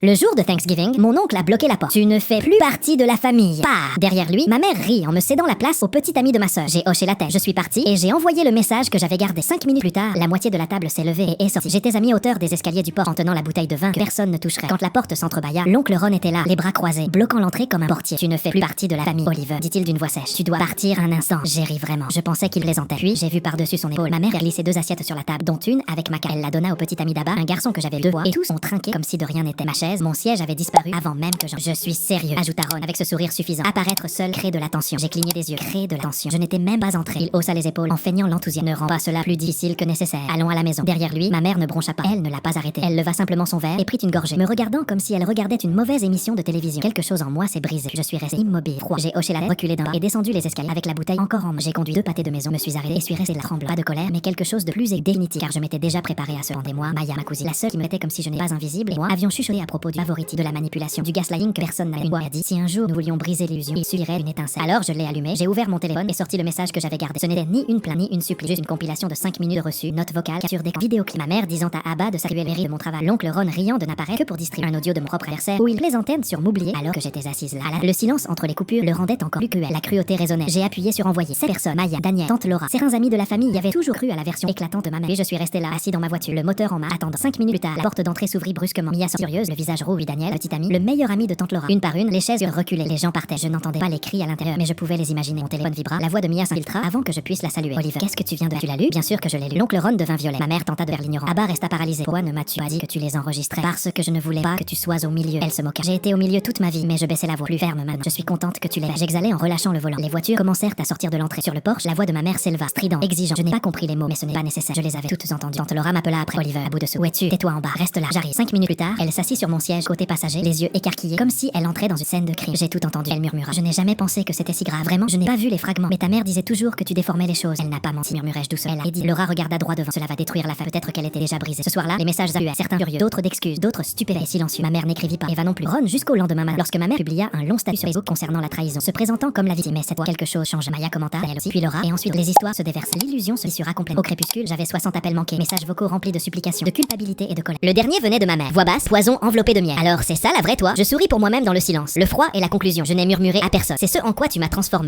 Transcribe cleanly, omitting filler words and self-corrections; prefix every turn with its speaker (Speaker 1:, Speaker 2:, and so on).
Speaker 1: Le jour de Thanksgiving, mon oncle a bloqué la porte. Tu ne fais plus partie de la famille. Pah! Derrière lui, ma mère rit en me cédant la place au petit ami de ma sœur. J'ai hoché la tête. Je suis partie et j'ai envoyé le message que j'avais gardé. 5 minutes plus tard, la moitié de la table s'est levée et est sortie. J'étais à mi-hauteur des escaliers du port en tenant la bouteille de vin que personne ne toucherait. Quand la porte s'entrebâilla, l'oncle Ron était là, les bras croisés, bloquant l'entrée comme un portier. Tu ne fais plus partie de la famille, Oliver, dit-il d'une voix sèche. Tu dois partir un instant. J'ai ri vraiment. Je pensais qu'il plaisantait. Puis j'ai vu par-dessus son épaule. Ma mère a glissé 2 assiettes sur la table, dont une avec ma carte. Elle la donna au petit ami d'Abba, un garçon que j'avais 2 fois, et tous ont trinqué comme si de rien n'était. Ma chaise, mon siège avait disparu avant même que je suis sérieux, ajouta Ron avec ce sourire suffisant. Apparaître seul crée de la tension. J'ai cligné des yeux. Crée de la tension. Je n'étais même pas entrée. Il haussa les épaules en feignant l'enthousiasme. Ne rend pas cela plus difficile que nécessaire. Allons à la maison. Derrière lui, ma mère ne broncha pas. Elle ne l'a pas arrêté. Elle leva simplement son verre et prit une gorgée, me regardant comme si elle regardait une mauvaise émission de télévision. Quelque chose en moi s'est brisé. Je suis resté immobile, froid. J'ai hoché la tête, reculé d'un pas et descendu les escaliers avec la bouteille encore en main. J'ai conduit 2 pâtés de maison, me suis arrêté et suis resté là tremblant. Pas de colère, mais quelque chose de plus définitif, car je m'étais déjà préparé à ce rendez-moi. Maya, ma cousine, la seule qui me mettait comme si je n'étais pas invisible, et moi avions chuchoté à propos du favoritisme, de la manipulation, du gaslighting que personne n'avait dit. Si un jour nous voulions briser l'illusion, il suffirait d'une étincelle. Alors je l'ai allumé, j'ai ouvert mon téléphone et sorti le message que j'avais gardé. Ce n'était ni une plainte ni une supplie, juste une compilation de 5 minutes de reçus, notes vocales, capture d'écran, vidéoclip. Ma mère disant à Abba de saluer le mérite de mon travail. L'oncle Ron riant de n'apparaître que pour distribuer un audio de mon propre anniversaire où il plaisantait sur m'oublier alors que j'étais assise là. Le silence entre les coupures le rendait encore plus cruel. La cruauté résonnait. J'ai appuyé sur envoyer. 7 personnes, Maya, Daniel, tante Laura, certains amis de la famille y avaient toujours cru à la version éclatante de ma mère. Puis je suis resté là, assis dans ma voiture, le moteur en marche, attendant. 5 minutes plus tard, la porte d'entrée s'ouvrit brusquement. Mia curieuse, le visage rouge, Daniel, petit ami, le meilleur ami de tante Laura. Une par une, les chaises reculaient, les gens partaient. Je n'entendais pas les cris à l'intérieur, mais je pouvais les imaginer. Mon téléphone vibra, la voix de Mia s'infiltra avant que je puisse la saluer. Oliver, qu'est-ce que tu viens de... Tu l'as lu? Bien sûr que je l'ai lu. L'oncle Ron devint violet. Ma mère tenta de faire l'ignorant. Abba resta paralysé. Pourquoi ne m'as-tu pas dit que tu les enregistrais? Parce que je ne voulais pas que tu sois au milieu. Elle se moqua. J'ai été au milieu toute ma vie, mais je baissais la voix. Plus ferme maintenant. Je suis contente que tu l'aies fait. J'exhalais en relâchant le volant. Les voitures commencèrent à sortir de l'entrée. Sur le porche, la voix de ma mère s'éleva, strident, exigeant. Je n'ai pas compris les mots, mais ce n'est pas nécessaire. Je les avais toutes entendues. Tante Laura m'appela après. Oliver, à bout de souffle. Où es-tu? Tais-toi en bas. Reste là. J'arrive. 5 minutes plus tard, elle s'assit sur mon siège côté passager, les yeux écarquillés, comme si elle entrait dans une scène de crime. J'ai tout entendu. Elle murmura. Je n'ai jamais pensé que c'était si grave. Vraiment, je n'ai pas vu les fragments. Mais ta mère disait toujours que tu déformais les choses. Elle n'a pas menti, murmurai-je doucement. Elle a dit. Laura regarda droit devant. Cela va détruire la famille. Peut-être qu'elle était déjà brisée. Ce soir-là, les messages affluaient. Certains curieux, d'autres d'excuses, d'autres stupéfaits et silencieux. Ma mère n'écrivit pas. Eva non plus. Ron jusqu'au lendemain matin, lorsque ma mère publia un long statut sur Facebook concernant la trahison, se présentant comme la victime. Mais cette fois, quelque chose change. Maya commenta, elle aussi, puis Laura, et ensuite les histoires se déversent. L'illusion se fissura complètement. Au crépuscule, j'avais 60 appels manqués, messages vocaux remplis de supplications, de culpabilité et de colère. Le dernier venait de ma mère. Voix basse, poison enveloppé de miel. Alors c'est ça la vraie toi? Je souris pour moi-même dans le silence. Le froid et la conclusion. Je n'ai murmuré à personne. C'est ce en quoi tu m'as transformé.